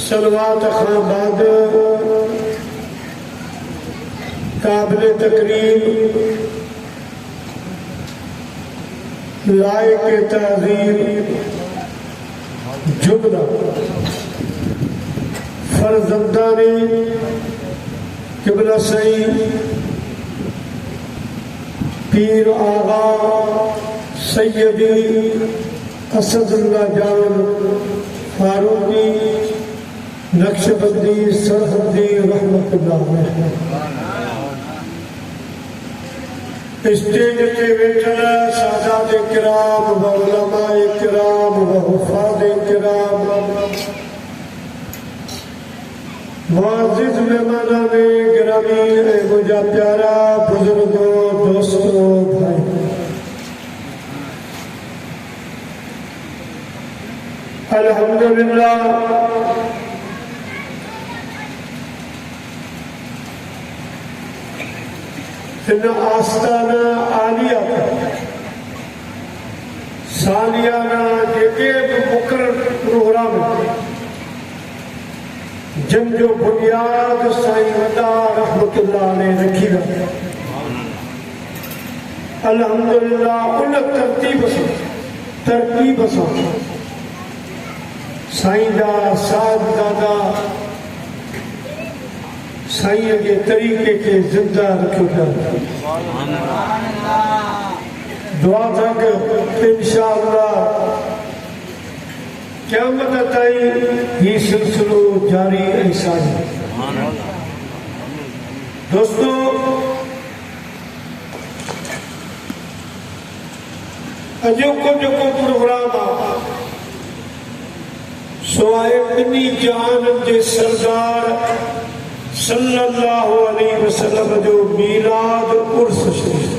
सलवात अखराबाद काबिल तकरीम लायक ताज़ीम जुमला फर्जंदानी किबला सईद पीर आगा सैयदी असदुल्लाह जान फारूकी नक्शबंदी सरहदी रहमतुल्लाह स्टेज पे बैठल सादात किराम व उलमा किराम व हुफाज किराम मुअज़्ज़िज़ मेहमानाने गिरामी मुझा प्यारा बुजुर्गों दोस्तों भाई अल्हम्दुलिल्लाह इन आस्ताना आलिया सालियाना जेके भी मुकर्रर प्रोग्राम जिन जो बुनियाद साईं वॾा रहमतुल्लाह ने रखी अल्हम्दुलिल्लाह उन तरतीब सां साईं दा साथ दादा साईं के तरीके के जिंदा रखो था। दुआ था कि इंशाअल्लाह क़यामत ताईं ये सिलसिलो जारी ऐसा है। दोस्तों अजोको जोको प्रोग्राम सवाए बिनी जान जे सरदार सल्लल्लाहु अलैहि वसल्लम जो मीलाद उर्स शरीफ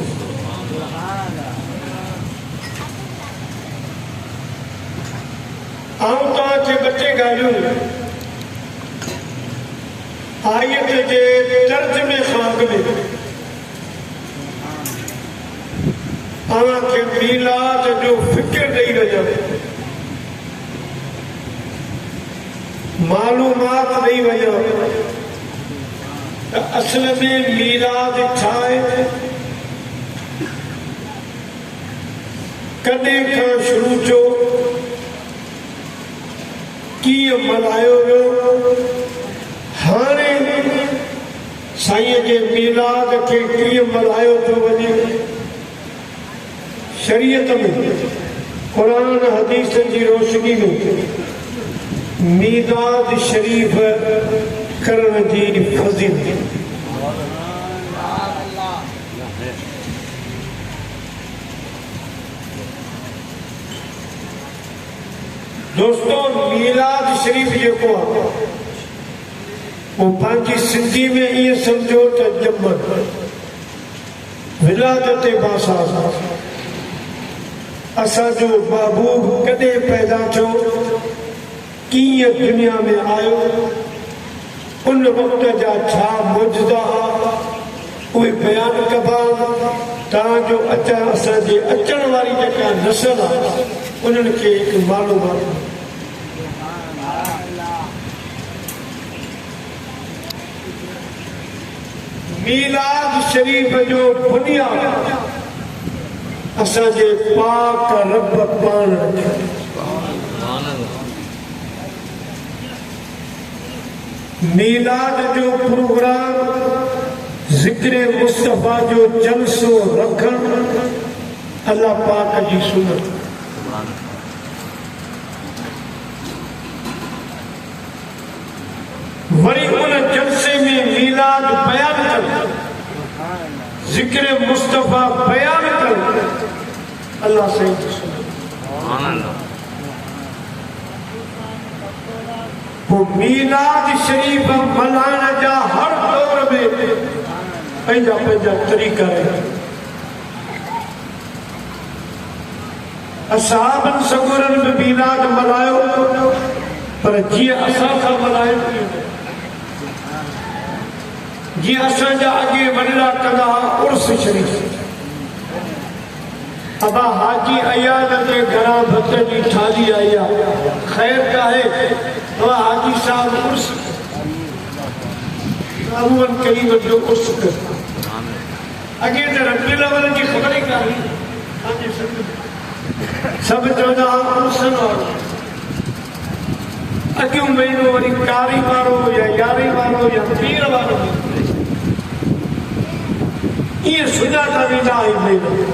आऊं तव्हांखे बचे ॻाल्हियूं आयत जे तर्जुमे खां अॻु तव्हांखे मीलाद जो फिक्र ॾेई वञा मालूमात ॾेई वञा असल में मीलाद छा आहे कॾहिं खां शुरू थियो कीअं मल्हायो वियो हाणे साईं जे मीलाद खे कीअं मल्हायो थो वञे शरीयत में क़ुरान हदीस जी रोशनी में मीलाद शरीफ करण जी फज़ीलत दोस्तों मीलाद शरीफ जेको आहे वो पंहिंजी सिंधी में ये समझो त ॼमण विलादत बासास असांजो महबूब कॾहिं पैदा थियो कीअं दुनिया में आयो उन वक़्त जा छा मौजूदा उहे बयान कबा तव्हांजो अचण असांजे अचण वारी जेका नस्ल आहे उन्हनि खे हिकु मालूमात मीलाद शरीफ जो बुनियाद असांजे पाक रब पाण रखियो मीलाद जो प्रोग्राम ज़िक्र मुस्तफ़ा जो जलसो रखण अल्लाह पाक जी सुन्नत वरी उन जलसे में मीलाद बयान कर ज़िक्र मुस्तफ़ा बयान कर अल्लाह सही वो मीलाद शरीफ मल्हाइण जा हर दौर में पंहिंजा पंहिंजा तरीक़ा आहिनि असहाबनि सगोरनि में मीलाद मल्हायो पर जीअं असां सां मल्हाइनि जीअं असांजा अॻे वॾड़ा कंदा उर्स शरीफ अबा हाजी अयाद के घरां भत जी थाली आई आहे ख़ैर का है अबा हाजी साहब उर्स अबून कई वजो उर्स कर अॻे त रबियुल अव्वल जी ख़बर ई कान्हे सब चवंदा उर्सन वारो अॻियूं महीनो वरी कारी वारो या यारहीं वारो या पीर वारो ये सुञाता वेंदा आहिनि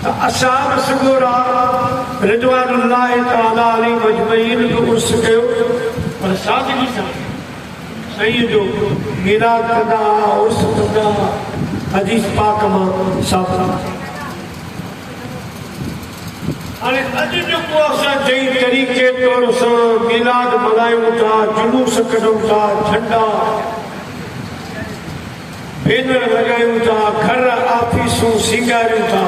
असहाब सगोरा रिज़वानुल्लाह तआला अलैहि मजमईन जो उर्स कयो पर सादगी सां साईं जो मीलाद कंदा उर्स कंदा हदीस पाक मां साबित हाणे अॼु जेको असां जई तरीक़े तौर सां मीलाद मल्हायूं था जुलूस कढूं था झंडा बैनर लॻायूं था घर ऑफिसूं सींगारियूं था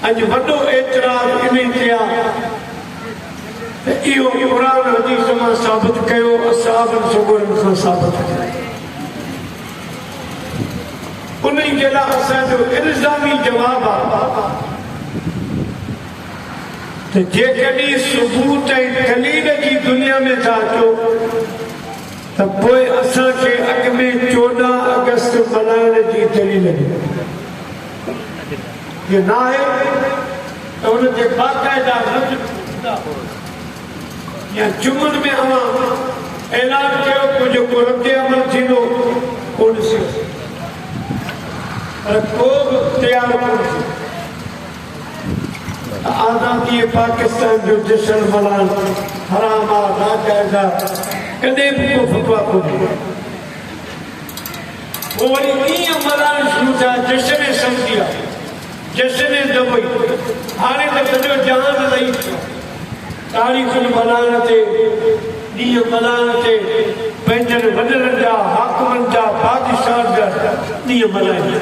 अॼु वॾो एतिराज़ इन ते आहे त इहो क़ुरान हदीस मां साबित कयो असहाबनि सगोरनि खां साबित कयो उन जे लाइ असांजो इल्ज़ामी जवाबु आहे त जेकॾहिं सबूत ऐं दलील जी दुनिया में था अचो त त पोइ असांखे अॻ में 14 अगस्त मल्हाइण जी दलील ॾिनी जे न आहे त हुनखे बाक़ाइदा या जुमन में अवां ऐलान कयो को जेको रद्द अमल थींदो कोन थियो पर को बि तयारु कोन थियो आज़ादी पाकिस्तान जो जश्न मल्हाइण हराम आहे नाजाइज़ आहे कॾहिं बि को फतवा कोन्हे पोइ वरी ईअं मल्हाइण शुरू थिया जश्न समझी आहे जश्न दॿई हाणे त सॼो जहान रही पियो तारीख़ुनि मल्हाइण ते ॾींहं मल्हाइण ते पंहिंजनि वॾनि जा हाकमनि जा बादशाह जा ॾींहं मल्हाइनि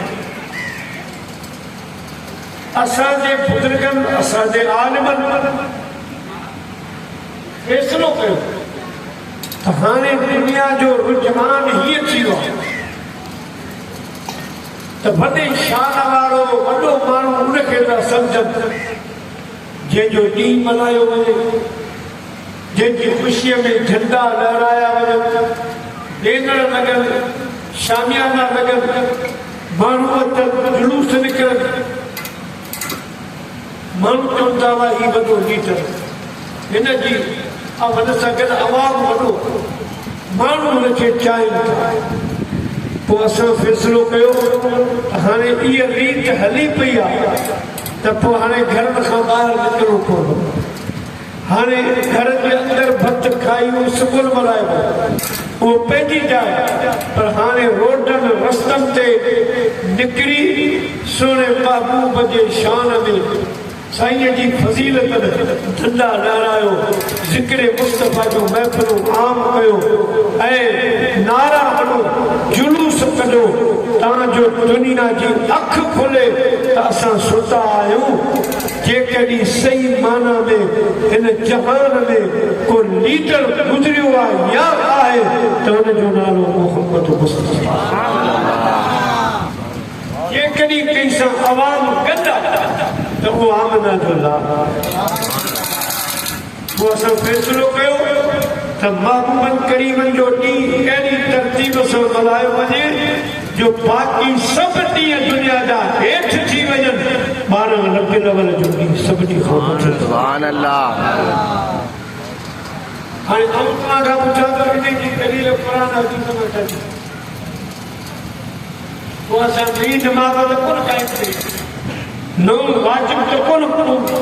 असांजे बुज़ुर्गनि असांजे आलिमनि फ़ैसिलो कयो त हाणे दुनिया जो रुझान हीअं थी वियो आहे त वॾे शान वारो वॾो माण्हू उनखे था सम्झनि जंहिंजो ॾींहुं मल्हायो वञे जंहिंजी ख़ुशीअ में झंडा लहराया वञनि ॾेंगड़ लॻनि शामियाना लॻनि माण्हू अचनि जुलूस निकिरनि माण्हू चवनि था वाह हीउ वॾो लीडर हिनजी वॾे सां गॾु आवाज़ वॾो माण्हू हुनखे चाहिनि था पोइ असां फ़ैसिलो कयो त हाणे इहा रीत हली पई आहे त पोइ हाणे घरनि खां ॿाहिरि निकिरणो पवंदो हाणे घर जे अंदरि भत खाई सुकुल मल्हाइबो उहो पंहिंजी जाइ पर हाणे रोडनि रस्तनि ते निकिरी सुहिणे महबूब जे शान में साईं जी फज़ीलत झंडा लहरायो ज़िक्र मुस्तफ़ा जो महफ़िलूं आम कयो ऐं नारा हणो जुलूस कढो तव्हांजो दुनिया जी अखि खुले त असां सुता आहियूं जेकॾहिं सही माना में हिन जहान में को लीडर गुज़रियो आहे या आहे त हुनजो नालो मोहम्मद मुस्तफ़ा जेकॾहिं कंहिं सां आवाम गॾु त उहो आमना जो लाभ पोइ असां फ़ैसिलो कयो त महबूबनि करीमनि जो ॾींहुं अहिड़ी तरतीब सां मल्हायो वञे जो बाक़ी सभु ॾींहं दुनिया जा हेठि थी वञनि 12 रबीउल अव्वल जो ॾींहुं सभिनी खां सुभान अल्लाह हाणे तव्हां खां पुछां त इन जी दलील क़ुर हदीस में कढी पोइ असां ॿी जमात त कोन क़ाइमु कई नओं वाजिब त कोन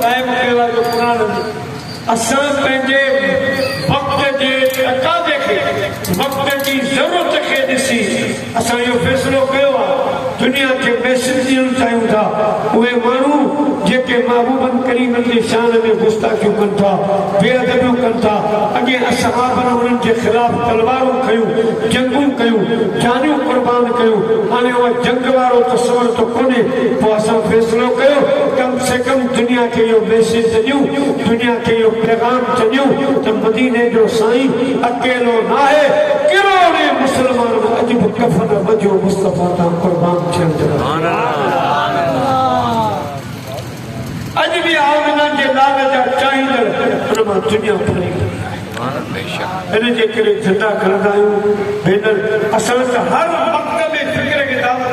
क़ाइमु कयो आहे जो क़ुर असां पंहिंजे वक़्त जे तक़ाज़े खे वक़्त जी ज़रूरत खे ॾिसी असां इहो फ़ैसिलो कयो आहे दुनिया खे मैसेज ॾियणु चाहियूं था उहे माण्हू जेके महबूबनि करीमनि जे शान में गुस्ताखियूं कनि था बेअदबियूं कनि था अॻे असहाबनि उन्हनि जे ख़िलाफ़ तलवारूं खयूं जंगूं कयूं जानियूं क़ुर्बान कयूं हाणे उहा जंग वारो तस्वर त कोन्हे पोइ असां फ़ैसिलो कयो कम से कम दुनिया खे इहो मैसेज ॾियूं दुनिया खे इहो पैगाम ॾियूं त मदीने जो साईं अकेलो न आहे करोड़े मुस्लमान अॼु बि कफ़न वजो मुस्तफ़ा तां क़ुर्बान थियनि अॼु बि आमिना जे लाल जा चाहींदड़ हुन मां दुनिया भरी हिन जे करे झंडा खणंदा आहियूं भेनर असां त हर वक़्त में फ़िक्र खे दावत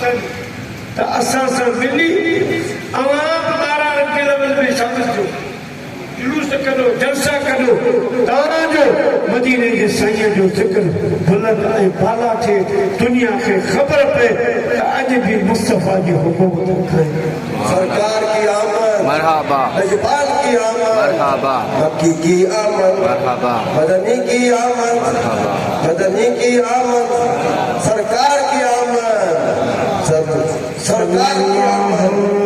आहिनि त असां सां मिली अवाम 12 रबीउल अव्वल में शामिल थियो जुलूस कढो जलसा कढो तव्हांजो मदीने जे साईं जो ज़िक्र बुलंद ऐं बाला थिए दुनिया खे ख़बर पए त अॼु बि मुस्तफ़ा जी हुकूमत खाए सरकार की आमद मरहबा मेजबान की आमद मरहबा मक्की की आमद मरहबा मदनी की आमद मरहबा मदनी की आमद सरकार की आमद सब सरकार की आमद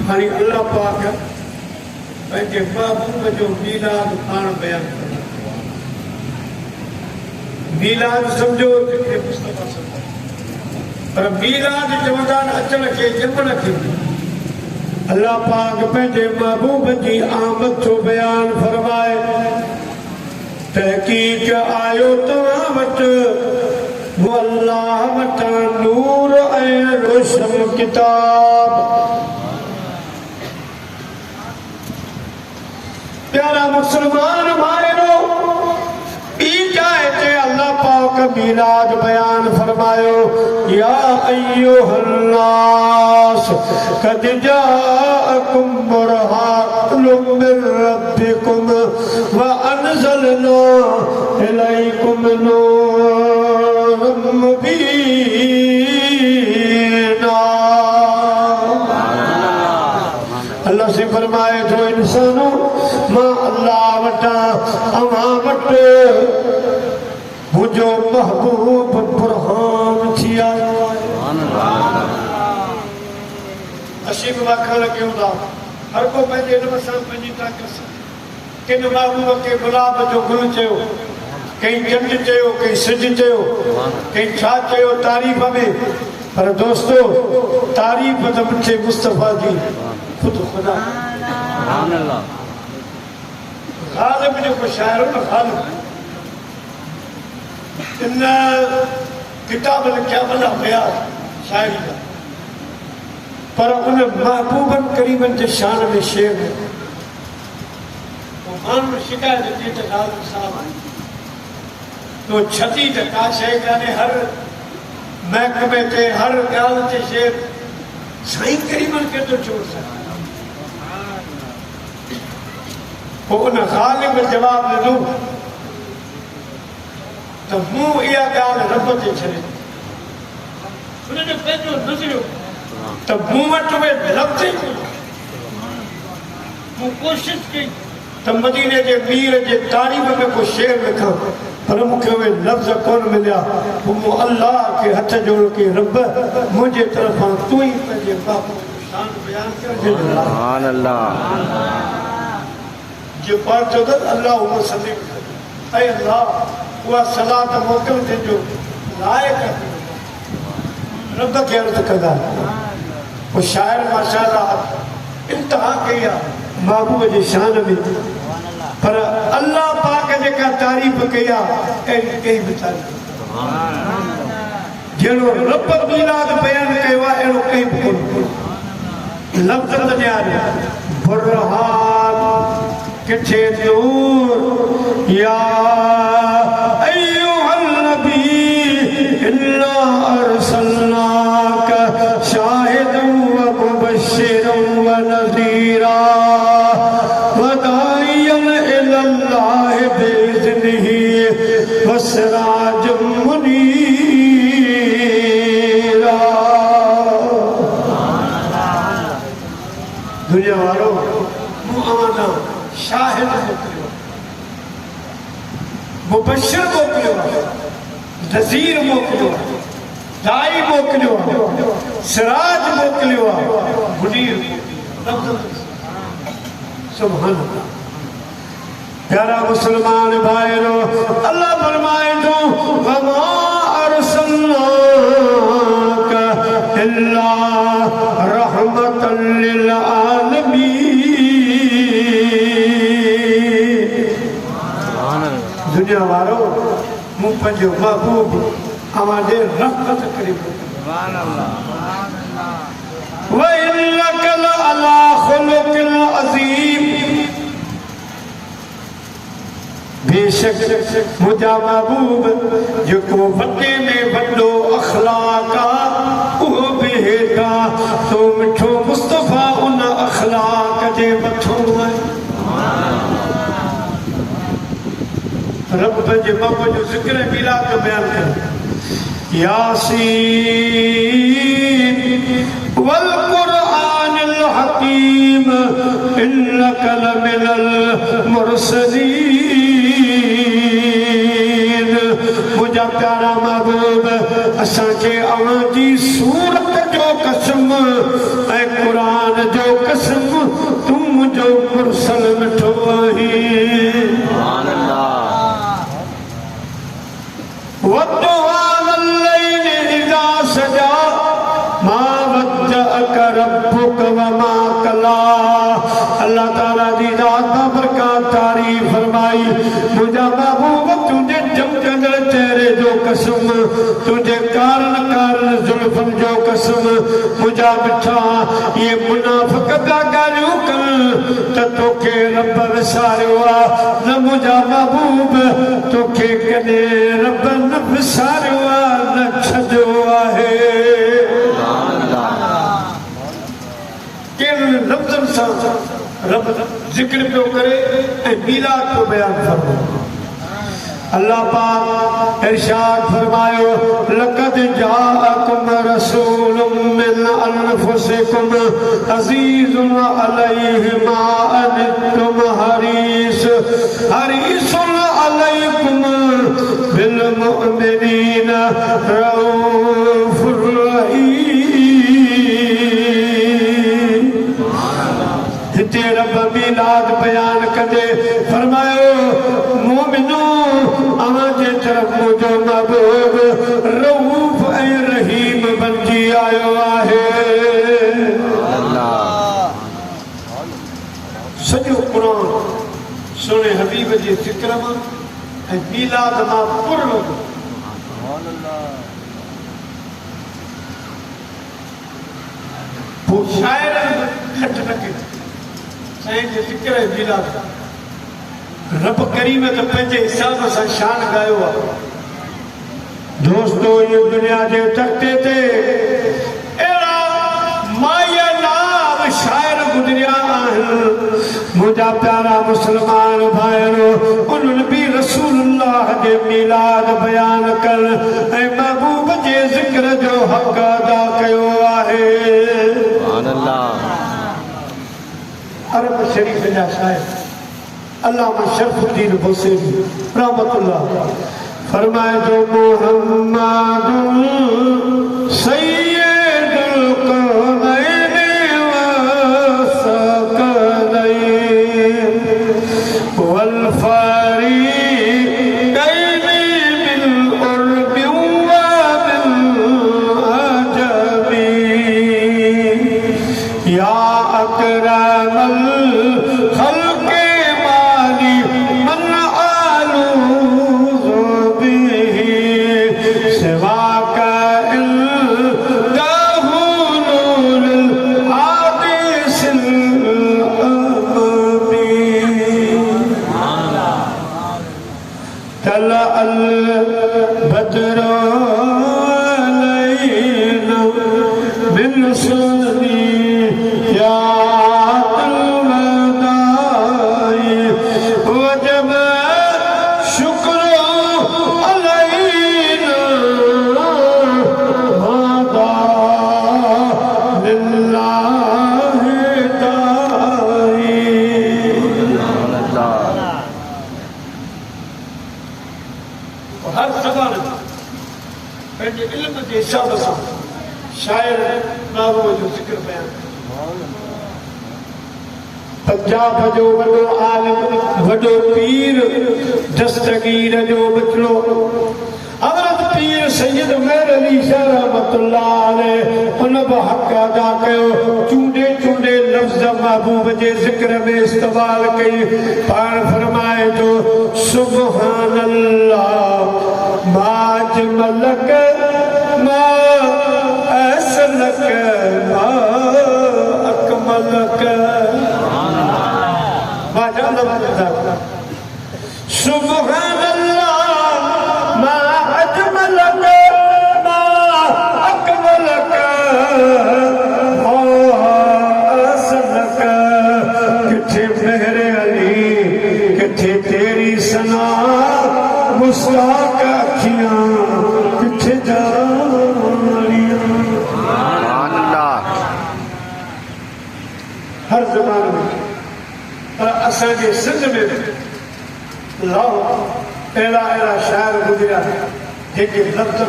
हाणे अल्लाह पाक पंहिंजे महबूब जो मीलाद पाण बयान कयो। मीलाद सम्झो जंहिंखे मुस्तफ़ा सम्झो, पर मीलाद चवंदा आहिनि अचण खे, ॼमण खे। अल्लाह पाक पंहिंजे महबूब जी आमद जो बयान फरमाए, तहक़ीक़ आयो तव्हां वटि वो अल्लाह वटां नूर ऐं रोशन किताब। प्यारा मुसलमान भाइरो, ॿी जाइ ते अल्लाह पाक मीलाद बयान फरमायो, या अय्युहन्नास क़द जाअकुम बुरहानुम मिन रब्बिकुम व अनज़लना इलैकुम नूरम मुबीना। अल्लाह से फरमाए थो, इंसानो मां अल्लाह वटां अवां वटि मुंहिंजो महबूब बुरहान थी आयो आहे। असीं बि वाखण कयूं था, हर को पंहिंजे इल्म सां, पंहिंजी ताक़त सां। किन महबूब खे गुलाब जो गुल चयो, कई चंड चयो, कई सिज चयो, कई छा चयो तारीफ़ में। पर दोस्तो, तारीफ़ त मिठे मुस्तफ़ा जी ख़ुदि ख़ुदा। ग़ालिब जेको शाइर हो न, ग़ालिब इन किताब लिखिया वॾा बयान शाइरी जा, पर उन महबूबनि करीमनि जे शान में शेर में माण्हू शिकायत थी त ग़ालिब साहब तो छती त का शइ कान्हे, हर महकमे ते, हर ॻाल्हि ते शेर। साईं करीमनि खे थो चोर सघे। पोइ उन ग़ालिब जवाबु ॾिनो त मूं इहा ॻाल्हि रब ते छॾे। हुनजो पंहिंजो नज़रियो त मूं वटि उहे लफ़्ज़ ई कोन। मूं कोशिशि कई त मदीने जे मीर जे तारीफ़ में को शेर लिखां, पर मूंखे उहे लफ़्ज़ कोन मिलिया। पोइ मूं अल्लाह खे हथ जोड़ के, रब मुंहिंजे तरफ़ां तूं ई पंहिंजे बाप शान बयान कर। सुभान अल्लाह। जो पाण चयो त अल्लाह सलीम, ऐं अल्लाह उहा सलात मोकिल जंहिंजो लाइक़ रब खे अर्ज़ु कंदा। पोइ शाइर माशाअल्लाह इंतिहा कई आहे महबूब जे शान में, पर अल्लाह पाक जेका तारीफ़ कई आहे, अहिड़ी कई बि तारीफ़ जहिड़ो रब मीलाद बयान कयो आहे, अहिड़ो कई बि कोन। लफ़्ज़ त ॾियारिया, बुरहान किथे नूर, या अय्युहन नबी इन्ना अरसलनाका शाहिदन व मुबश्शिरन व नज़ीरा व दाइयन इलल्लाहि बिइज़्निही व सिराजम मुनीरा। दुनिया वालों, मूं अवां शाहिद मोकिलियो, मुबश्शिर मोकिलियो, नज़ीर मोकिलियो, दाई मोकिलियो, सिराज मोकिलियो, मुनीर। सुभान अल्लाह। प्यारा मुसलमान भाइरो, अल्लाह फरमाए थो, वमा अरसलनाका इल्ला रहमतन लिल आलमीन। दुनिया वारो, मूं पंहिंजो महबूब अवां ॾे रहमत करे व इन्नका लअला खुलुकिन अज़ीम। बेशक मुंहिंजा महबूब जेको वॾे में वॾो अखलाक आहे, उहो बि हेठा तो मिठो मुस्तफ़ा उन अखलाक जे मथां आहे। रब जे महबूब जो ज़िक्र मीलाद जो बयान कयो, यासीन वल क़ुरआनिल हकीम इन्नका लमिनल मुरसलीन। मुंहिंजा प्यारा महबूब, असांखे अव्हां जी सूरत जो कसम ऐं क़ुरान जो कसम तू मुझो मुरसल मिठो आहीं वद्दुहा वल्लैलि इज़ा सजा मा वद्दअक रब्बुक वमा कला। अल्लाह ताला दी ज़ात बरकत तारीफ फरमाई मुझा महबूब तुझे चमकंदड़ चेहरे जो कसम तुझे कारण कारण जुल्फन जो कसम मुझा मिठा ये मुनाफिक दा गालियो कर त तोखे रब विसारियो न मुझा महबूब तोखे कदे रब न विसारियो न छॾियो आहे। केवल लफ्ज़न सां रब जिक्र पियो करे ऐं मीलाद पियो बयान फरमायो। अल्लाह पाक इरशाद फरमायो लक़द जाअकुम रसूलुम मिन अनफुसिकुम अज़ीज़ुन अलैहि मा अनित्तुम हरीसुन अलैकुम बिल मुमिनीना रऊफुर रहीम। हिते रब मीलाद बयान कदे फरमायो मोमिनो अवां जे तरफ मुझो महबूब रऊफ ऐं रहीम बणजी आयो आहे। सॼो क़ुरान सुने हबीब जे ज़िक्र मां ऐं मीलाद मां पुर लॻो। पोइ शाइरनि खट न कई साईं जे ज़िक्र ऐं मीलाद रब करीम त पंहिंजे हिसाब सां शान गायो आहे। दोस्तो ये दुनिया जे तख़्ते ते अहिड़ा माया नाम शाइर गुज़रिया आहिनि मुंहिंजा प्यारा मुस्लमान भाइरो उन्हनि बि रसूलुल्लाह जे मीलाद बयान कर ऐं महबूब जे ज़िक्र जो हक़ अदा कयो आहे। अरब शरीफ़ जा शाइर अल्लामा शरफुद्दीन बुसैरी रहमतुल्लाह फरमाए जो मुहम्मदुन सय्यदुल कौनैनि व सकलैन वल फरीक़ैनि बिल उर्बि व बिल अजमी या अकरमल खल्क़ शायर महबूब जो ज़िक्र बयान पंजाब जो वॾो आलिम वॾो पीर दस्तगीर जो बचड़ो हज़रत पीर सैयद मेहर अली शाह रहमतुल्लाह अलैह उन बि हक़ अदा कयो। चूंडे चूंडे लफ़्ज़ महबूब जे ज़िक्र में इस्तेमाल कई पाण फरमाए जो सुब्हानल्लाह मा अजमलक मा असलक मा अकमलक सुब्हानल्लाह मा अजमलक मा अकमलक मा असलक। किथे मेहर अली किथे तेरी सना मुस्ताक अखियां किथे हर ज़बान में पर असांजे सिंध में लाहौर अहिड़ा अहिड़ा शाइर गुज़रिया जेके लफ़्ज़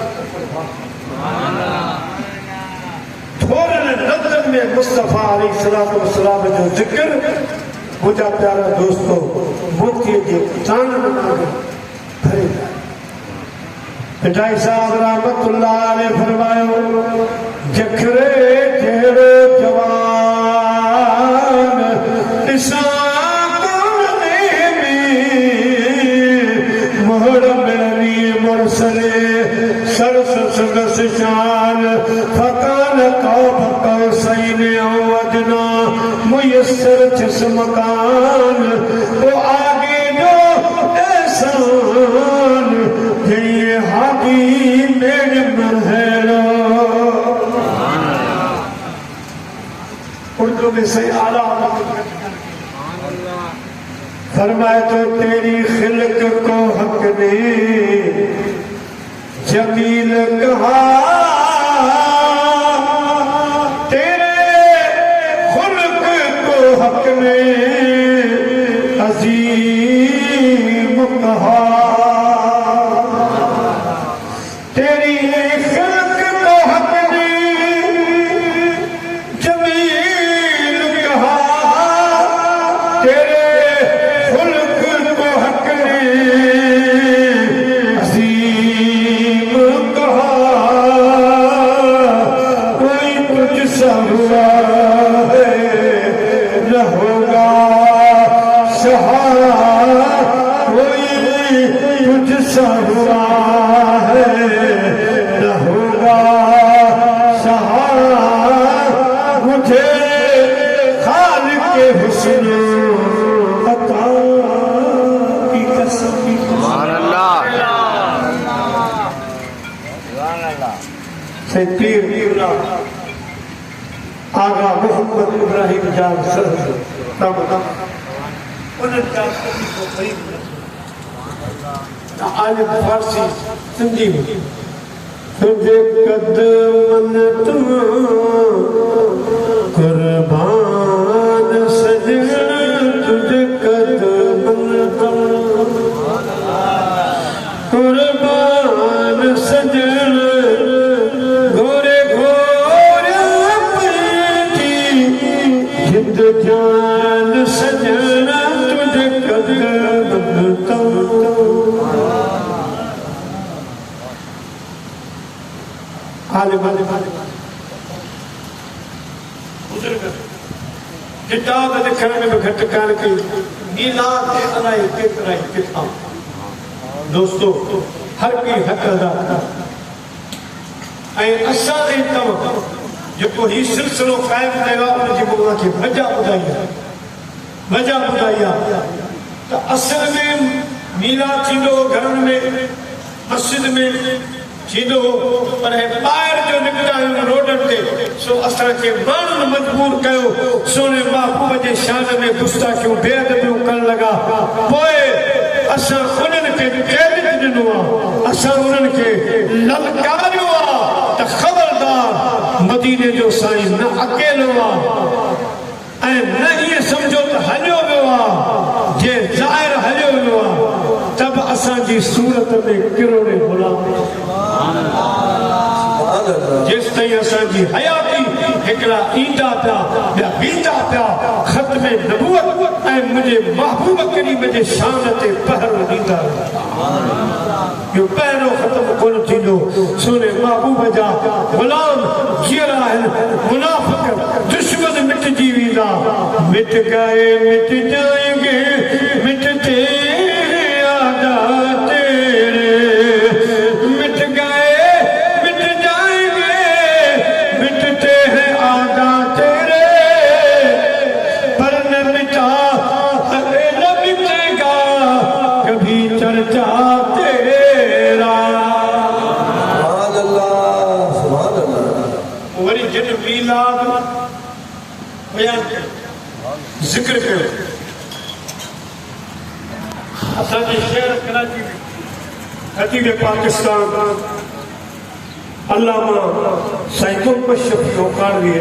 थोरनि लफ़्ज़नि में मुस्तफ़ा अलैहिस्सलाम जो जिक्र मुझा प्यारा दोस्तों मुक्ति जे तान भरे पिटाई साहब रहमतुल्लाह अलैह फरमायो जखरे जहिड़ो जवान ॾिसां सरस संगस शान फकान कौफ कौसैन अदना मुयस्सर जिस्म मकान वो आगे जो एहसान ये हादी मेरे महलो उर्दू में सही आला फरमाए तो तेरी खिलक को हक ने जमील कहा तेरे खुल्क को हक में अजीम कहा तेरी खिलक को हक ने जमील कहा तेरे खुल्क को हक ने हुआ है न होगा सहारा कोई तुझसा हुआ है न होगा सहारा मुझे खालिक के हुस्न अता की कसम सुभान अल्लाह से पीर आगा मोहम्मद इब्राहिम जान सर आलिम फारसी सिंधी में तुझे कदमन तुम कुर्बान सजन तुझे कदमन तुम कुर्बान सजन जान सजना तुझे कदम किताब लिखण में भी घटि कान कई मीलाद ते अलाए केतिरा ई किताब दोस्तों हर कोई हक़ अदा ऐं असां ऐं तव्हां जेको ही सिलसिलो क़ाइम कयो आहे उनजी मूंखे वजह ॿुधाई आहे त असल में मीलाद थींदो घरनि में मस्जिद में थींदो पर ॿाहिरि जो निकिता आहियूं रोडनि ते सो असांखे माण्हुनि मजबूर कयो सोने महबूब जे शान में गुस्ताखियूं बेअदबियूं करण लॻा पोइ असां उन्हनि खे चैलेंज ॾिनो आहे असां उन्हनि खे ललकारियो आहे त ख़बरदार मदीने जो साईं न अकेलो आहे ऐं न इहे सम्झो त हलियो वियो आहे जे ज़ाहिर हलियो वियो आहे त बि असांजी सूरत में किरोड़े गुलाम जेसि ताईं असांजी हयाती हिकिड़ा ईंदा पिया ॿिया बींदा पिया ख़त्म नबूवत ऐं मुंहिंजे महबूब करी मुंहिंजे शान ते पहरो ॾींदा इहो पहिरियों ख़त्म कोन थींदो सोने महबूब जा ग़ुलाम कीअं आहिनि मुनाफ़िक़ दुश्मन मिटजी वेंदा मिट गए मिट जाएंगे मिटते आदा तेरे मिट गए मिट जाएंगे मिटते हैं आदा तेरे पर न मिटा न मिटेगा कभी चर्चा तेरा वरी जिन मीलाद बयान जिक्र कयो असांजे शहर कराची में खतीब पाकिस्तान अल्लामा साईं मुबशर शौकानी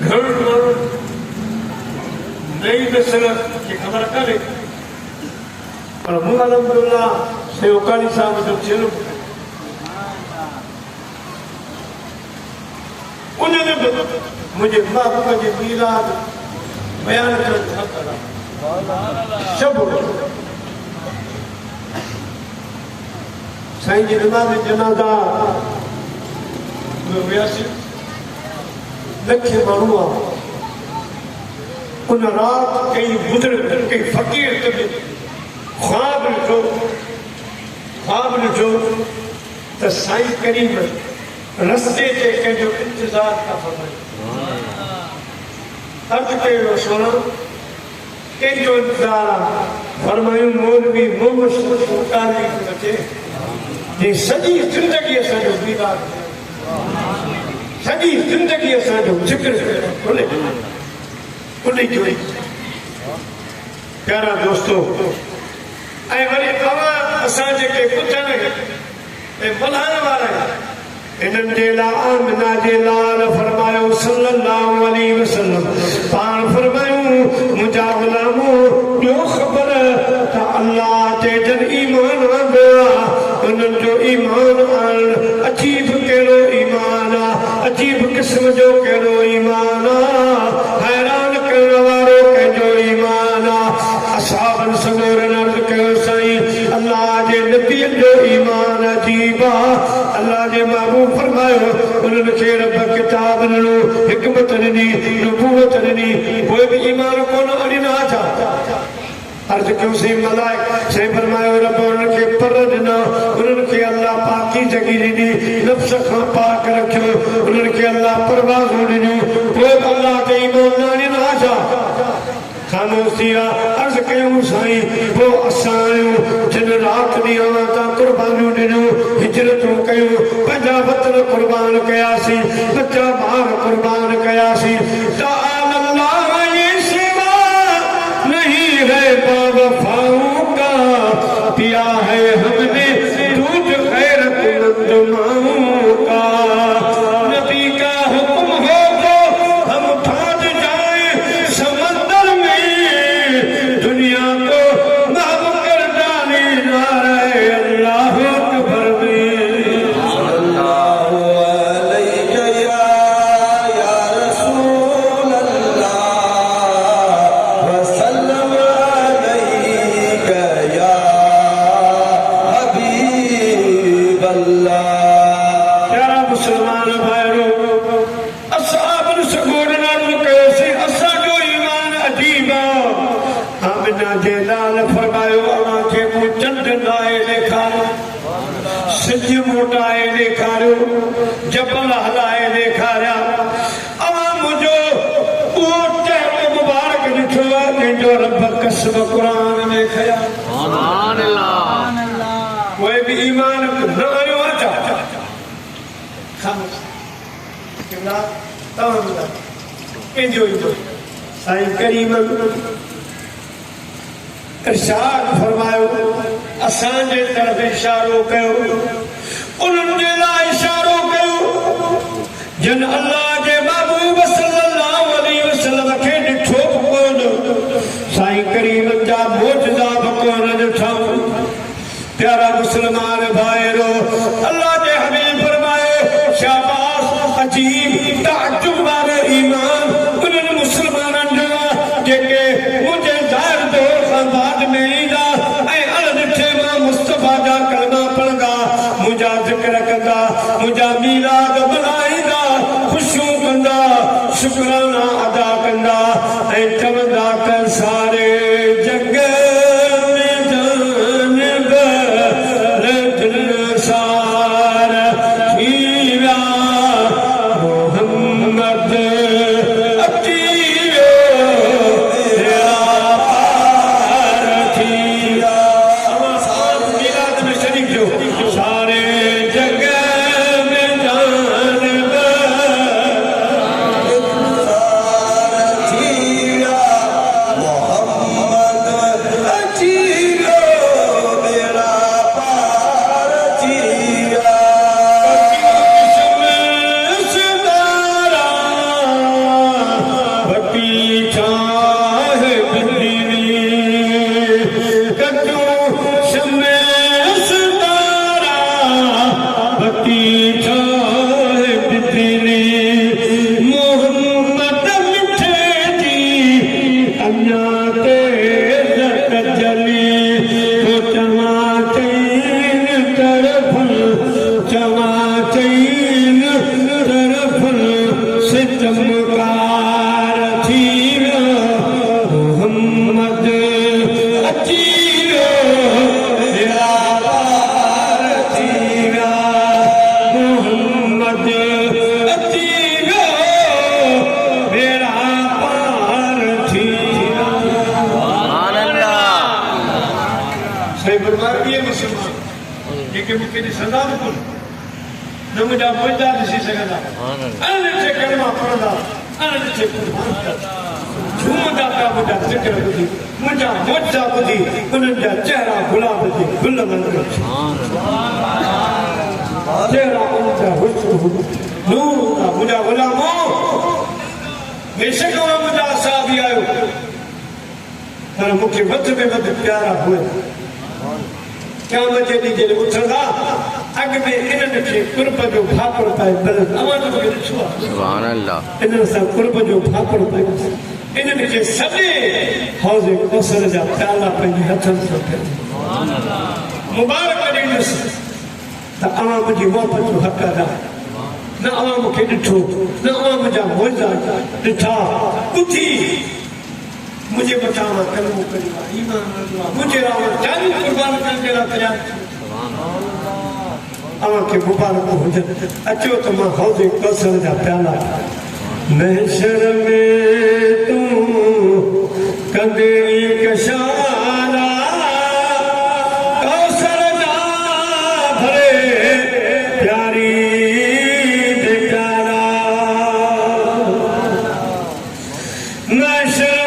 घणनि माण्हुनि नई नस्ल खे ख़बर कान्हे पर मूं अलहमदुलिल्लाह शौकानी साहिब जो चेलो उन मुझे महबूब जे मीलाद बयान करण सब साईं जी नमाज़ जनाज़ा वियासीं लखे माण्हू आहे उन राति कई बुज़ुर्ग कई फ़क़ीर ख्वाब ॾिठो त साईं करीम रस्ते ते कंहिंजो इंतज़ार था फरमाइनि अर्ज़ कयो सोना कंहिंजो इंतज़ार आहे फरमायूं मौलवी मोहम्मद सरकार जी अचे जे सॼी ज़िंदगी असांजो मीलाद सॼी ज़िंदगी असांजो ज़िक्र उन जो प्यारा दोस्तो ऐं वरी तव्हां असां जेके पुछनि ऐं बुलाइण वारा इन्हनि जे लाइ आमिना जे लाल फरमायो सल्लल्लाहु अलैहि वसल्लम पाण फरमायूं मुंहिंजा गुलामो ॿियो ख़बर त अल्लाह ते जन ईमान आंदो आहे उन्हनि जो ईमान आणण अजीब कहिड़ो ईमान आहे अजीब क़िस्म जो कहिड़ो ईमान आहे हैरान करण वारो कंहिंजो ईमान आहे असहाबनि सगोरनि अर्ज़ कयो साईं अल्लाह जे नबीअनि जो ईमान अजीब आहे अल्लाह जे महबूब फरमायो उन्हनि खे रब किताब ॾिनो हिकमत ॾिनी नबूवत ॾिनी पोइ बि ईमान कोन आणींदा छा अर्ज़ कयोसीं मलाइक साईं फरमायो रब उन्हनि खे पर ॾिना उन्हनि खे अल्लाह पाकीज़गी ॾिनी नफ़्स खां पाक रखियो उन्हनि खे अल्लाह परवाज़ूं ॾिनियूं पोइ बि अल्लाह ते ईमान न आणींदा छा खामोशी आहे अर्ज़ कयूं साईं पोइ असां आहियूं जिन राति ॾींहुं अवां तां क़ुर्बानियूं ॾिनियूं हिजरतूं कयूं पंहिंजा वतन क़ुर्बान कयासीं बच्चा ॿार क़ुर्बान कयासीं वफाओं का पिया है हमने दूध गैरतमंद माओं का नबी का हुक्म हो तो हम फाद जाए समंदर में दुनिया को महव कर डाले नारे अल्लाह अकबर में सल्लल्लाहु अलैहि या रसूल अल्लाह वसल्लम प्यारा मुसलमान भाइरो असहाबनि सगोरनि अर्ज़ कयोसीं असांजो ईमान अजीब आहे आमिना जे लाल फरमायो अव्हां खे मूं चंड लाहे ॾेखारियो सिज मोटाए ॾेखारियो जबल हलाए ॾेखारिया अव्हां मुंहिंजो उहो चहिरो मुबारक ॾिठो आहे जंहिंजो रब कसम क़ुरान में खया कोई भी ईमान न आयो आहे छा कंहिंजो ईंदो साईं करीम इरशाद फरमायो असांजे तरफ़ इशारो कयो उन्हनि जे लाइ इशारो कयो जिन अल्लाह जे महबूब सल्लल्लाहु अलैहि वसल्लम खे ॾिठो बि कोन साईं करीम जा मोजज़ा बि कोन ॾिठा प्यारा मुसलमान भाइरो अल्लाह जे हबीब फरमाए शाबाश अजीब ताजुब वारो ईमान उन्हनि मुसलमाननि जो जेके मुंहिंजे ज़ाहिर दौर खां बाद में ईंदा ऐं अणॾिठे मां मुस्तफ़ा जा कलमा पढ़ंदा मुंहिंजा ज़िक्र कंदा मुंहिंजा मीलाद मल्हाईंदा ख़ुशियूं मुसलमान जेके मूंखे सदा को न मुंहिंजा मुंहिंजा ॾिसी सघंदा अणिठे कलमा पढ़ंदा अणिठे झूमंदा पिया मुंहिंजा ज़िक्र ॿुधी मुंहिंजा मौजा ॿुधी उन्हनि जा चेहरा गुलाब जे गुल वांगुरु चेहरा उन्हनि जा नूर हूंदा मुंहिंजा गुलामो बेशक उहे मुंहिंजा साहबी आहियो पर मूंखे वधि में वधि प्यारा हुए क़यामत जे ॾींहुं जॾहिं उथंदा अॻ में इन्हनि खे कुर्ब जो भाकुर पाए अवाज़ खे ॾिठो आहे सुभान अल्लाह इन्हनि सां कुर्ब जो भाकुर पाए इन्हनि खे सॼे हौज़ कौसर जा प्याला पंहिंजे हथनि सां मुबारक ॾींदुसि त अवां मुंहिंजी मोहबत जो हक़ अदा न अवां मूंखे ॾिठो न अवां मुंहिंजा मौजा ॾिठा ॿुधी मुझे बचाना कलमो करियो ईमान अल्लाह मुझे राव जान कुर्बान करण जे लाइ तैयार अवां खे मुबारक हुजनि अचो त मां हौज़ कौसर जा प्याला महशर में तूं कंदड़ी कशारा कौसर जा भरे प्यारी बेकारा महशर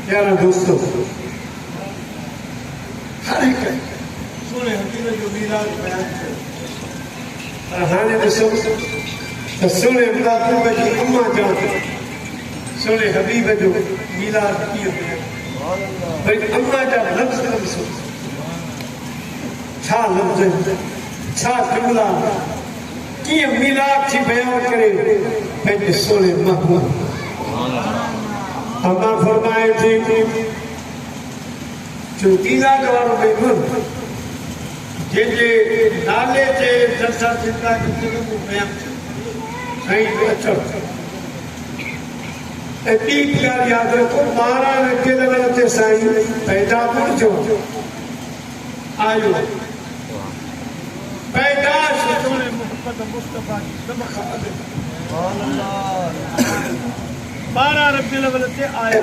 प्यारा दोस्तों हर एक सोने हकीम जो मीराज बयान कयो पर हाणे ॾिसो त सोने महबूब जी अम्मा जान सोने हबीब जो मीराज कीअं बयान भई अम्मा जा लफ़्ज़ ॾिसो छा लफ़्ज़ छा जुमला कीअं मीराज थी बयान करे पंहिंजे सोने महबूब अम्मा फरमाए थी जो ईराद वारो मेमून जंहिंजे नाले ते जलसा थींदा गुफ़्तगू बयान साईं जो अचो ऐं ॿी ॻाल्हि यादि रखो 12 रखियल ते साईं पैदा कोन थियो आयो पैदाश सोने मोहम्मद मुस्तफा जी सभ खां अॻु 12 रबियुल अव्वल ते आया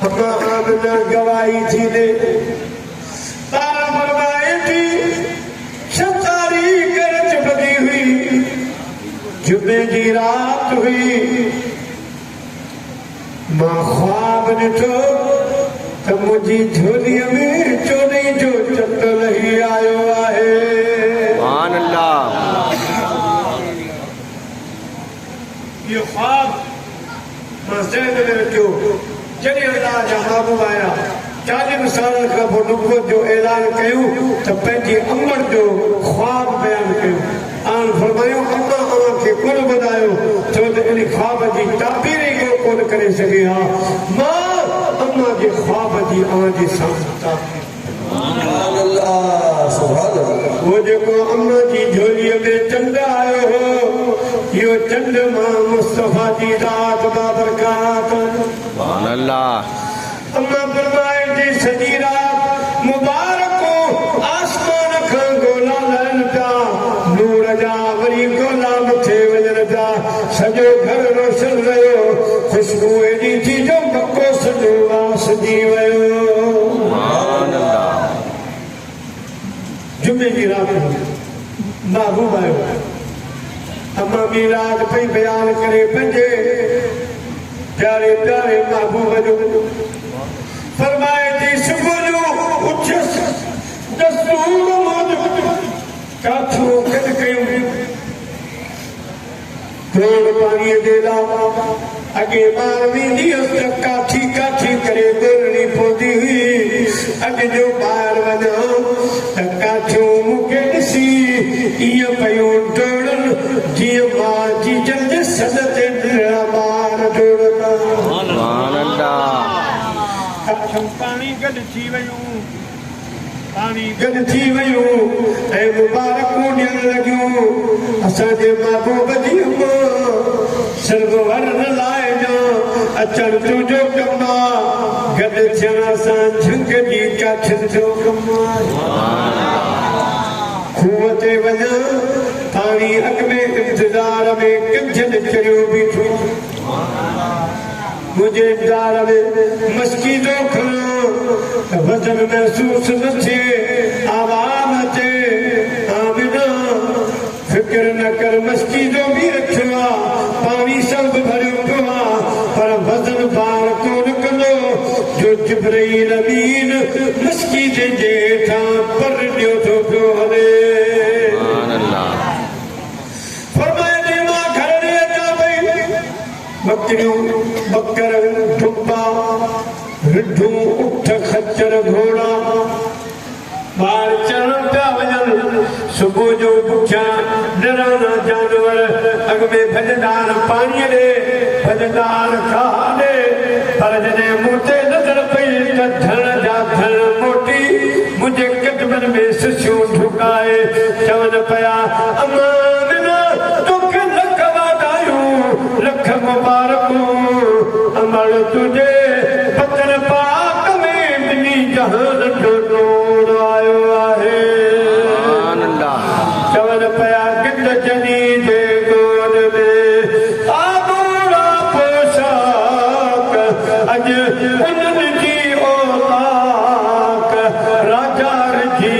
अम्मा आमना गवाही थी दे तारा फरमाए थी शतारी गरज बदी हुई जुमे की रात हुई मां ख्वाब ॾिठो त मुंहिंजी झोलीअ में चोरी जो चंड लही आयो आहे सुभान अल्लाह ये ख्वाब मां ज़हन में रखियो जॾहिं अल्लाह जा महबूब आया 40 सालनि खां पोइ नुबूवत जो ऐलान कयूं त पंहिंजी अमर जो ख्वाब बयानु कयूं आन फरमायो अम्मा अव्हां खे कोन ॿुधायो छो त इन ख्वाब जी ताबीर ई कोन करे सघे हा मां अम्मा जे ख्वाब जी अव्हां जी साम्हूं वो जेको अम्मा जी झोलीअ में चंड आयो हो यो चंड मां मुस्तफा जी रात बाबरकात सुभान अल्लाह अम्मा फरमाए थी सॼी रात मुबारको आसमान खां गोला लहनि पिया नूर जा वरी गोला मथे वञनि पिया सॼो घर रोशन रहियो ख़ुशबू एॾी थी जो मको सॼो वासजी वियो सुभान अल्लाह जुमे जी रात महबूब आयो अम्मा मीराज पई बयान करे पंहिंजे प्यारे प्यारे महबूब जो फरमाए थी सुबुह जो उथियसि दस्तूर मौज काठियूं गॾु कयूं ढोल पाणीअ जे लाइ अॻे ॿार वेंदी हुअसि त काठी काठी करे ॻोल्हणी पवंदी हुई अॼु जो ॿाहिरि वञा त काठियूं मूंखे ॾिसी ईअं पयूं डोड़नि जीअं मां जी सदते निराबार जोड़ता पानी गॾु थी वयूं पानी गॾु थी वयूं ऐं मुबारकूं ॾियण लॻियूं असांजे महबूब जी सिर्फ़ वरन लाइ न अचण तुंहिंजो कमु आहे गॾु थियण सां झंग जी काठियुनि जो कमु आहे खूह ते वञा पाणी अॻ में इंतज़ार में कंझनि चढ़ियो बीठो मुझे इंतज़ार में मस्कीदो खणो वज़न महसूस न थिए आवाज़ अचे आमिना फिक्र न कर मस्कीदो भी रखियो आहे पाणी सब भरियो पियो आहे पर वज़न भार कोन कंदो जो जिब्राईल अमीन मस्कीदे जे हेठां पर ॾियो थो पियो हले बकरियों बकर डुब्बा रिढूं उठ खच्चर घोड़ा ॿार चढ़ण पिया वञनि सुबुह जो पुठियां निराना जानवर अॻ में भॼदार पाणीअ ॾे भॼदार खाह ॾे पर जॾहिं मूं ते नज़र पई त धण जा धण मोटी मुंहिंजे कदमनि में सिसियूं ढुकाए चवनि पिया अमा तोखे लख वाधायूं लख मुबारकूं अमल तुंहिंजे पतर पाक में ॿिनी जहान जो नूर आयो आहे चवनि पिया गिद जनी जे गोद में आबूरा पोशाक अॼु उन्हनि जी औलाक राजा रजी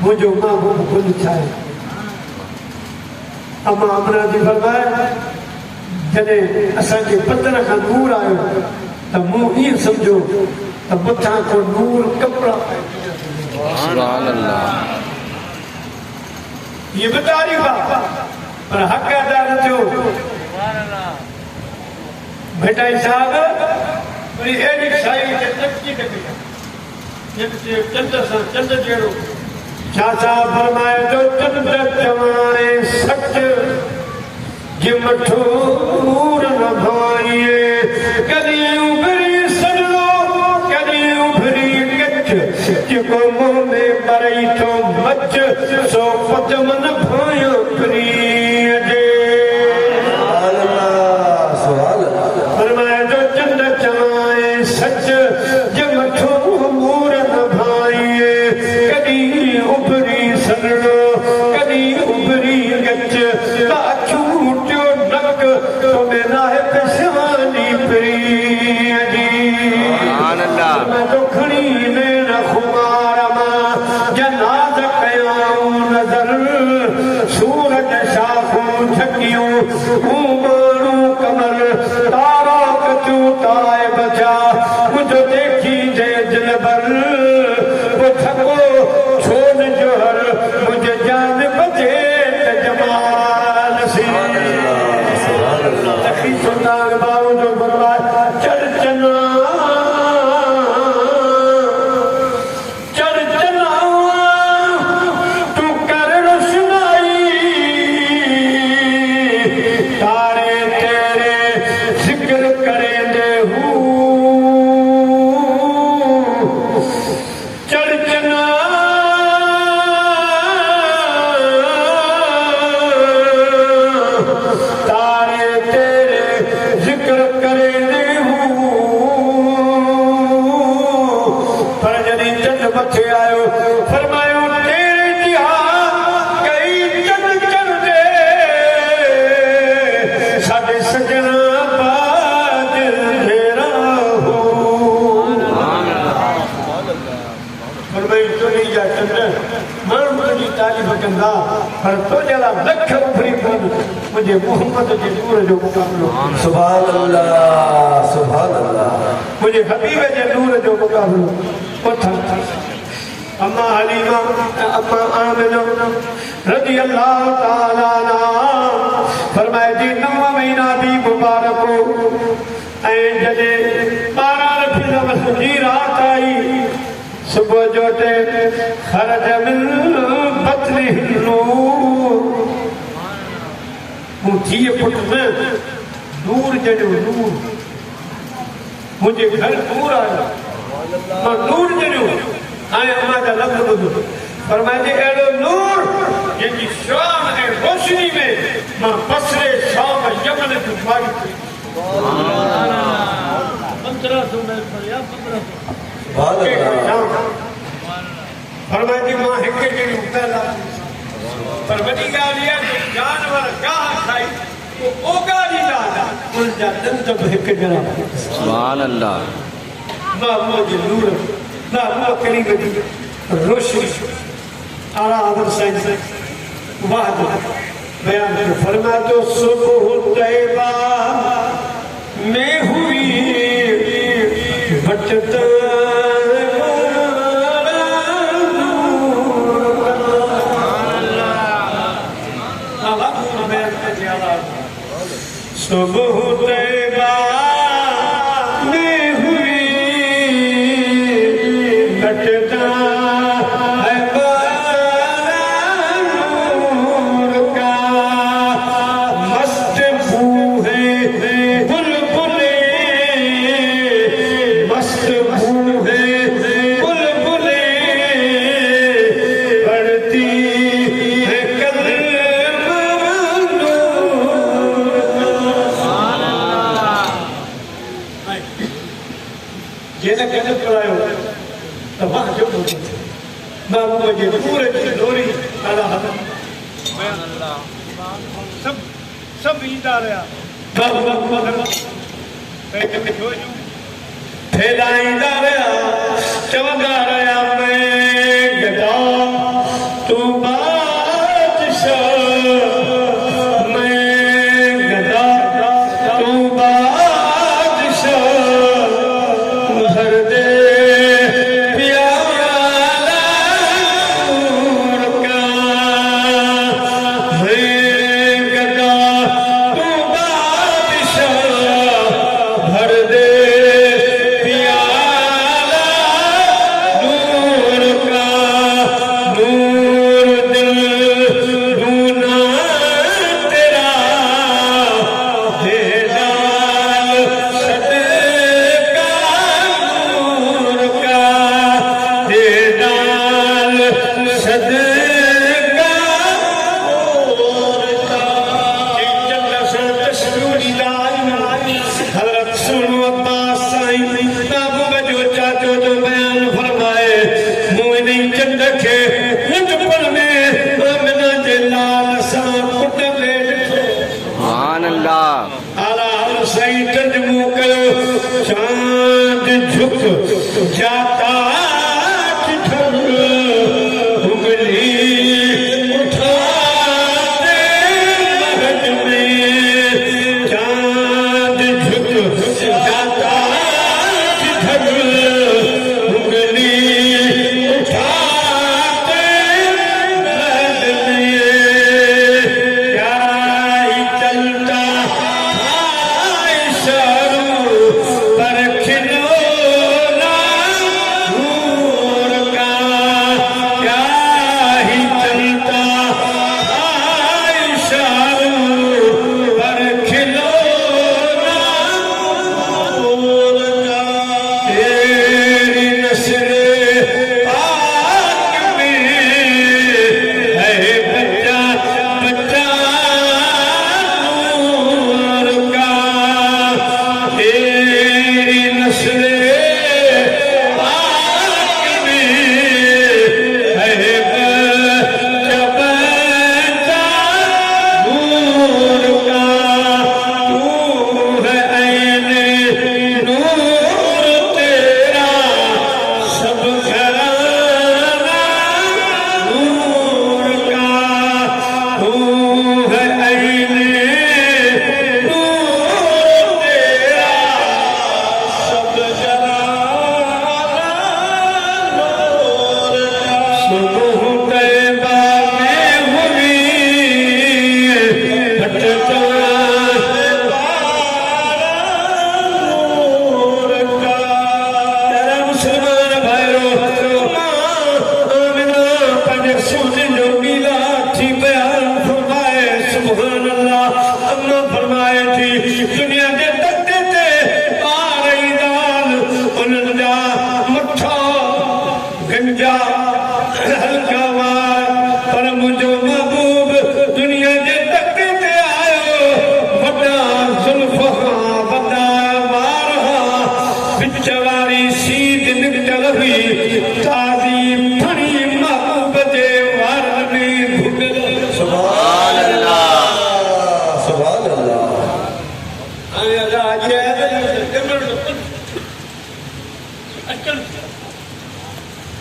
मुझो महबूब खुद छाए अमा अमरा जी फरमाए जॾहिं असांजे पतर खां नूर आयो त मूं ईअं सम्झो त मथां को नूर कपिड़ा ये बि तारीफ़ आहे पर हक़ अदा न थियो भेटाई साहब वरी अहिड़ी शाही खे तकती कई चंद सां चंद जहिड़ो छा छा फरमाए थो चंद चवाए सच जे मथो नूर न भाईए कॾहिं उभरी सड़ो कॾहिं उभरी कच जेको मुंहुं में ॿरई थो मच सो पतमन भायो प्रीअ जे फरमाए थो चंद चवाए सच जे मथो नूर न भाईए कॾहिं उभरी सड़ो कॾहिं उभरी कच झूठो नक तो मेरा है पेशवानी प्रिय जी मैं तो खड़ी में न खुमारा मां जनाज कयाऊं नजर सूरज शाखों झकियों उमरू कमर तारा कचू ताए बचा मुझे देखी जे दिलबर वो थको छोड़ जोहर मुझे जान बचे जमाल सी सुल्तान बाबू जो फरमाए चढ़ चना पर तो जरा लख उभरी कोन मुझे मोहम्मद के नूर जो मुकाबलो सुभान अल्लाह सुभान अल्लाह मुझे हबीब के नूर जो मुकाबलो उथन अम्मा हलीमा अम्मा आमिना रज़ी अल्लाह ताला अन्हा फरमाए थी 9 महीना भी मुबारक हो ऐ जदे 12 रबीउल अव्वल की रात आई सुबह जोटे खरज मिन बत्नी नूर मुझे पुट में नूर जड़ो नूर मुझे घर नूर आया मां नूर जड़ो आए अम्मा का लफ्ज़ बुधो फरमाए एड़ो नूर जिनकी शान है रोशनी में मां बसरे शाम यमन की मारी सुभान अल्लाह फरमाए मां एक जड़ी पहला पर वडी गाल ये जानवर गाह खाई तो ओ गाली ना उन जा दिन तब एक जड़ा सुभान अल्लाह मां मुझे नूर ना वो करीब रोशनी आला अदर साइंस वाद बयान कर फरमा तो सुबह तैबा में हुई बचत सुबह तैबा में हुई बचता है नूर का मस्त बूहे बुलबुले मस्त बूहे बुलबुले पढ़ती है जेने कहने करायो तो वहां जो बोलते ना मुझे पूरे की डोरी आला सुभान अल्लाह सब ईदा रहा फैलाईंदा रहा चवंदा रहा मैं गदा तू बादशाह मैं गदा तू बादशाह भर दे प्याला नूर का मैं गदा तू बादशाह भर दे प्याला नूर का नूर दिल दूना तेरा दे डाल सदका नूर का दे डाल सदका नूर का जल्ल से तशरूरी लाई हजरत सुनो अब्बास साईं बाबू बजो चाचो तो बयान फरमाए मुंह नहीं चंद के मुझपन में आमिना जे लाल सा पुट बेट सुभान अल्लाह आला हर साईं चंद मुंह कयो चांद झुक जाता ठिठुर उंगली उठा दे महज में चांद झुक जाता ठिठुर उंगली उठा दे महज में क्या ही चलता इशारों पर खिलौना नूर का क्या ही चलता इशारों पर खिलौना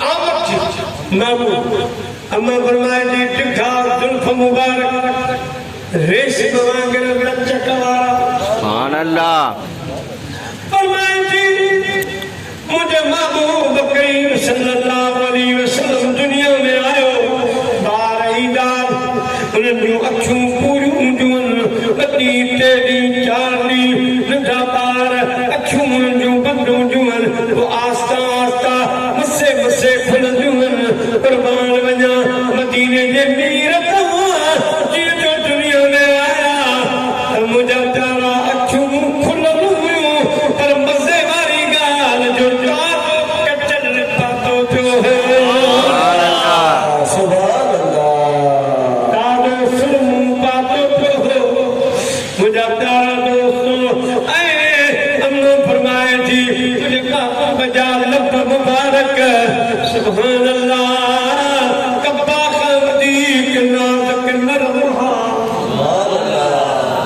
आमद थी महबूब अम्मा फरमाए थी टिखा जुल्फ मुबारक रेशम वांगुर लचक वारा सुभान अल्लाह फरमाए थी मुझे महबूब करीम सल्लल्लाहु अलैहि वसल्लम दुनिया में आयो बार ईदार उन्हें अखियों पूरी जुन बदी तेरी चारी नंढा बार अखियों जो बंदो जुन वो आस्ता आस्ता मसे मसे खुल जुन कुर्बान वजा मदीने के मीर जी जो दुनिया में आया मुझे तारा अखियों खुल पर मजे वाली गाल जो कचल पातो जो है सुभान अल्लाह तारो सुरमू पातो जो हो मुझे तारा दोस्तों अम्मा फरमाए थी तुझे का बजा लब मुबारक सुभान अल्लाह कब्बा खामदी के नाज़ के नरमहा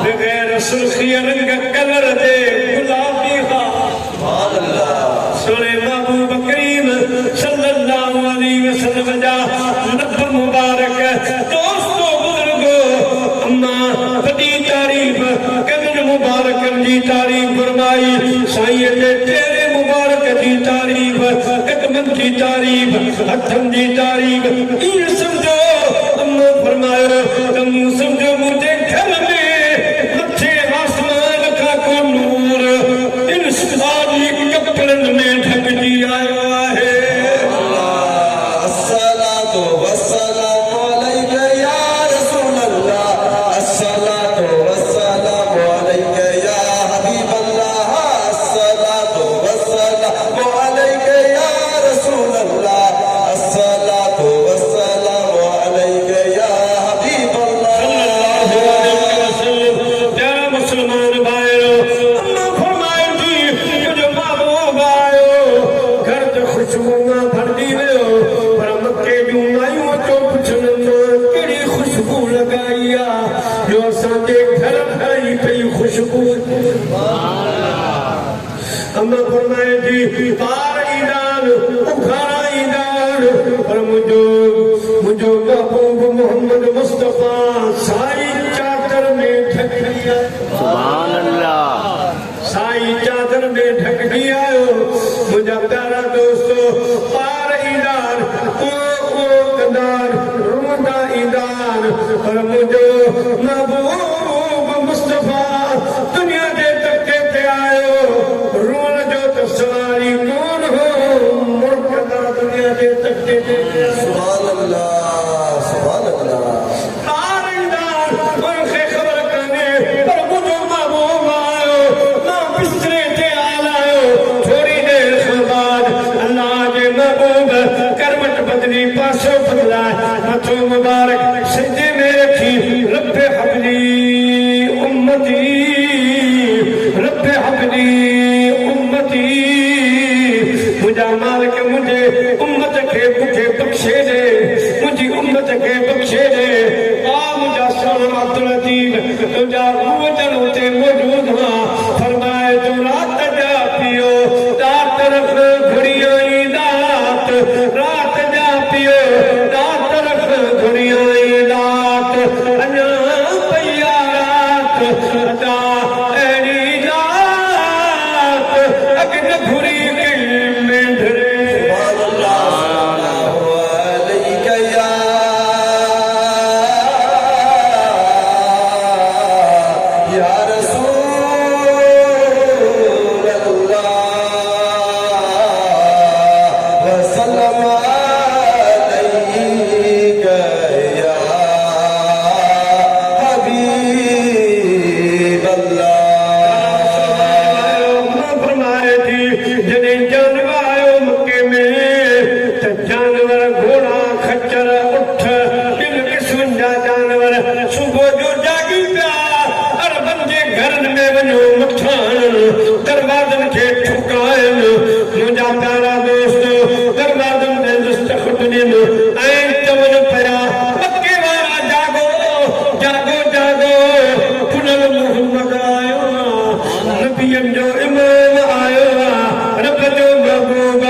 बगैर सुर्खी रंग कलर दे गुलाबी हा सोने महबूब करीम सल्लल्लाहु अलैहि वसल्लम जा लब मुबारक दोस्तों बुजुर्गो अम्मा बड़ी तारीफ कदम मुबारक की तारीफ फरमाई साईं दे तेरे मुबारक की तारीफ कदमन की तारीफ हथन की तारीफ ये समझो अम्मा फरमायो तुम समझो मुझे घर में मथे आसमान का को नूर इन सारी कपड़न में ढक दिया है अस्सलातु वस्सलामु अलैका या रसूल अल्लाह अस्सलातु वस्सलामु अलैका या हबीब अल्लाह अस्सलातु वस्सलामु अलैका या रसूल अल्लाह अस्सलातु वस्सलामु अलैका या हबीब अल्लाह प्यारा मुसलमान भाइयों अल्लाह फरमाए थी मुझे महबूब आयो घर तो खुशबू ना भर दी हो पर मक्के जूं आयूं तो पुछन केड़ी खुशबू लगाईया जो असांजे घर भरी पई खुशबू अम्मा फरमाए थी पार ईदान उखाड़ा ईदान पर मुझो महबूब मोहम्मद मुस्तफा साई चादर में ढक दिया सुभान अल्लाह साई चादर में ढक दिया मुझा प्यारा दोस्तों पार ईदान ओ कदार रोंदा ईदान पर मुझो महबूब मुस्तफा दुनिया के तख्ते पे आयो रोन जो तो सवारी कौन हो मुर्कदा दुनिया के तख्ते पे सुभान अल्लाह सुभान अल्लाह तारीदार उनके खबर करने पर मुझे महबूब आयो ना बिस्तरे थे आलायो थोड़ी देर के बाद अल्लाह के महबूब करवट बदली पासो बदला हाथों मुबारक सजदे में रखी रब्बे हबली उम्मती रब्बे हबली उम्मती मुझा मालिक मुझे उम्मत के भूखे बख्शे दे मुझी उम्मत के बख्शे दे आ मुझा शान अब्दुल लतीफ तुझा वजन होते मौजूद हाँ फरमाए तो रात जा पियो रात तरफ घड़ियां ही दात रात जा पियो रात तरफ घड़ियां ही दात अना पैया रात अदा एड़ी रात अगन घुरी के मेंढरे नबियन जो इमाम आयो रब जो महबूब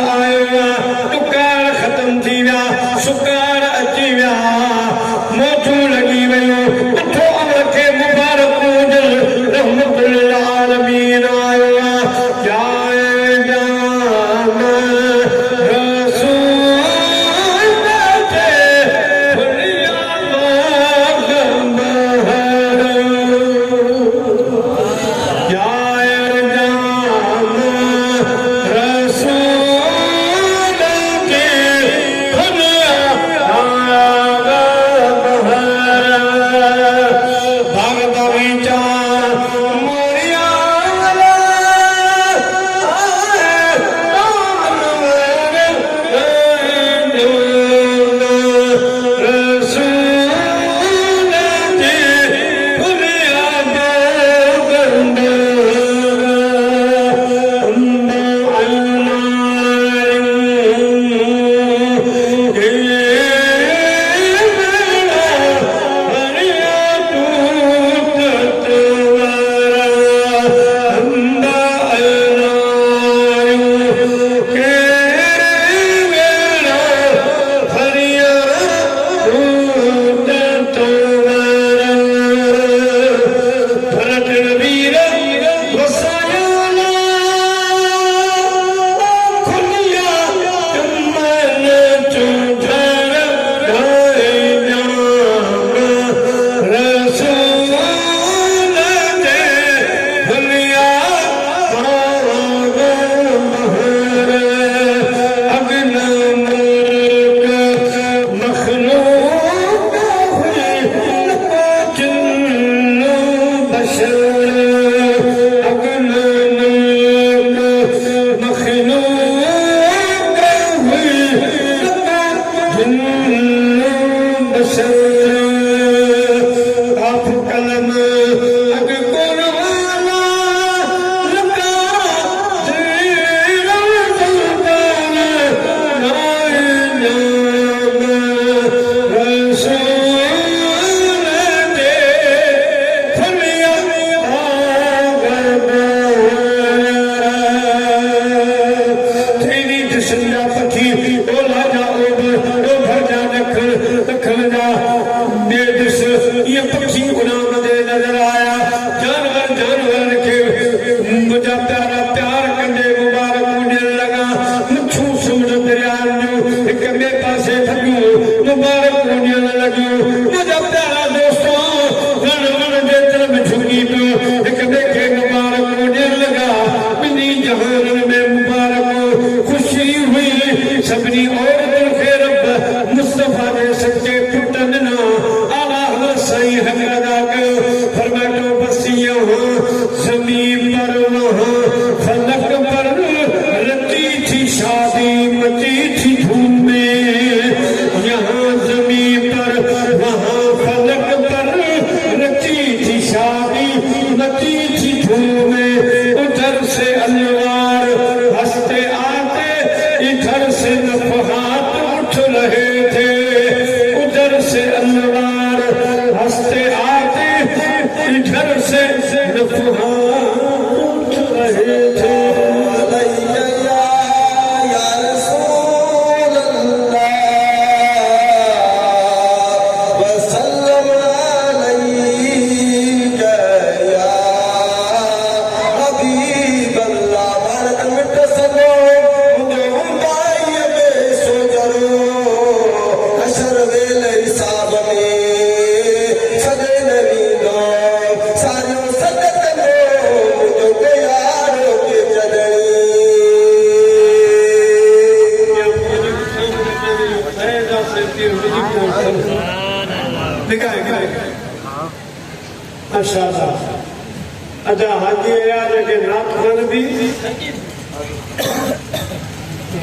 ख्याल है कि नातवान भी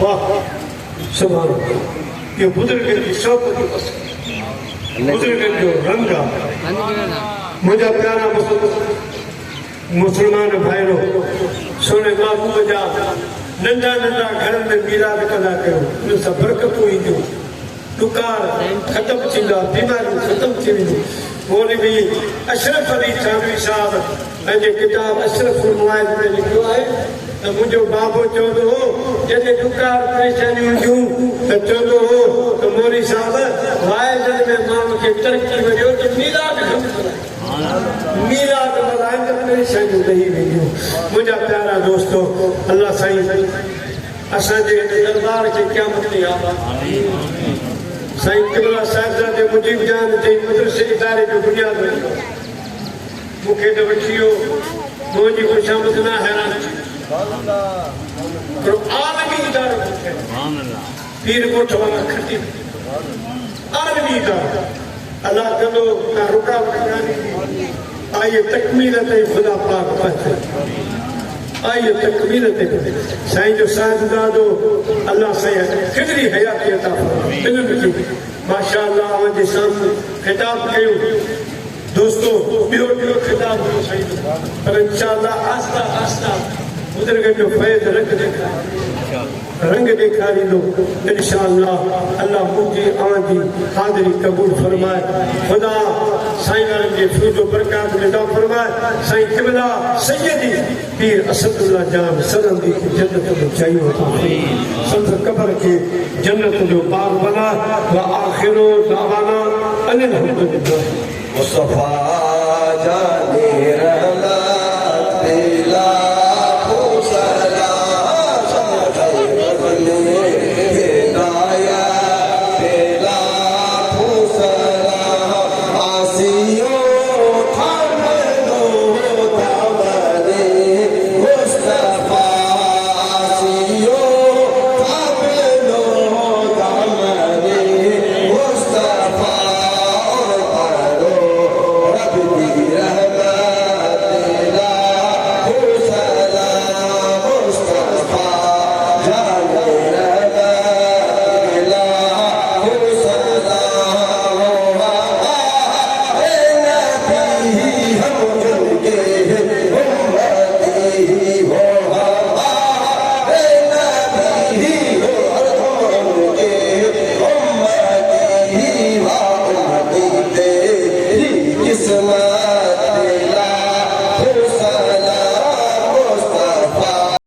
वाह सुभान अल्लाह, ये बुजुर्ग की सोबत बुजुर्ग जो रंग आहे। मुंहिंजा प्यारा मुसलमान भाइरो, सोने महबूब जा नंढा नंढा घर में मीराद कंदा कयो, उन सां बरकतूं ईंदियूं, ॾुकार ख़तम थींदा, बीमारियूं ख़तम थी वेंदियूं। मौलवी अशरफ अली थानवी साहब पंहिंजे किताब अशरफुल मुआइज़ में लिखियो आहे त मुंहिंजो बाबो चवंदो हो, जॾहिं ॾुकार परेशानियूं हूंदियूं त चवंदो हो त मौलवी साहब वाइदनि में माण्हुनि खे तरक़ी वरियो त मीराद मीराद मल्हाइनि त परेशानियूं ॾेई वेंदियूं। मुंहिंजा प्यारा दोस्तो, अल्लाह साईं असांजे दरबार खे क़यामत ते आबाद साईं क़िबला साहिबजादे मुजीब जान जे मदरसे इदारे जो बुनियाद रखियो। मूंखे त वठी वियो, मुंहिंजी खुशामद न हैरान पर आलमी इदारो पीर ॻोठ वाला खटी आलमी इदारो अल्लाह कंदो का रुकावट कान्हे। आइए तकमील ते खुदा पाक पहुचे, आइए तकमील ते साईं जो साहिबजादो अल्लाह साईं खिदरी हयाती अता फरमाए, इल्म की माशाअल्लाह जे सामने खिताब कयो। दोस्तों ॿियो खिताब हो साईं, पर इंशाअल्लाह आस्ता आस्ता बुजुर्ग जो फैज़ रंग ॾेखारींदो इंशाअल्लाह। अल्लाह मुंहिंजी आवाज़ी हाज़िरी क़बूल फरमाए, ख़ुदा साईं वारनि जे फूज़ बरकात में अता फरमाए। साईं क़िबला सैयदी पीर असदुल्लाह जान सदन दी जन्नत में चाहियो अता फरमाए, संदसि क़ब्र खे जन्नत जो बाग़ बनाए। व आख़िरो दावाना अनिल हम्दुलिल्लाह मुस्तफा